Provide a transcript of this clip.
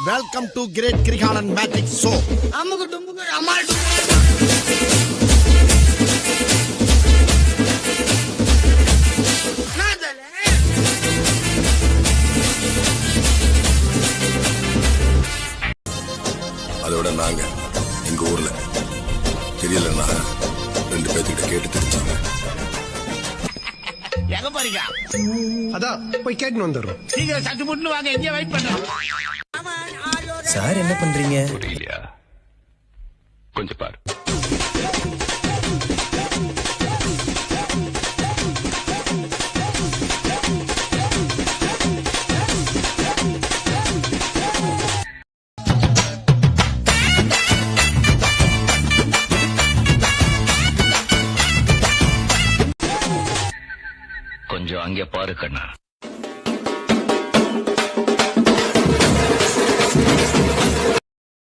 Welcome to great Kirikalan magic show. அம்முக்கு டும்முக்கு அம்மாள் அதோட நாங்க எங்க ஊர்ல தெரியலன்னா 2 பேர்த்திட்ட கேட்டு தெரிஞ்சாங்க. எங்க போறீங்க? அதான் போய் கேட்டு வந்துடுறோம். நீங்க சட்டு முட்டு வாங்க, எங்க வெயிட் பண்றோம். சார் என்ன பண்றீங்க? புரியலையா? கொஞ்சம் பாரு. கொஞ்சம் அங்கே பாரு கண்ணா.